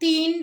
3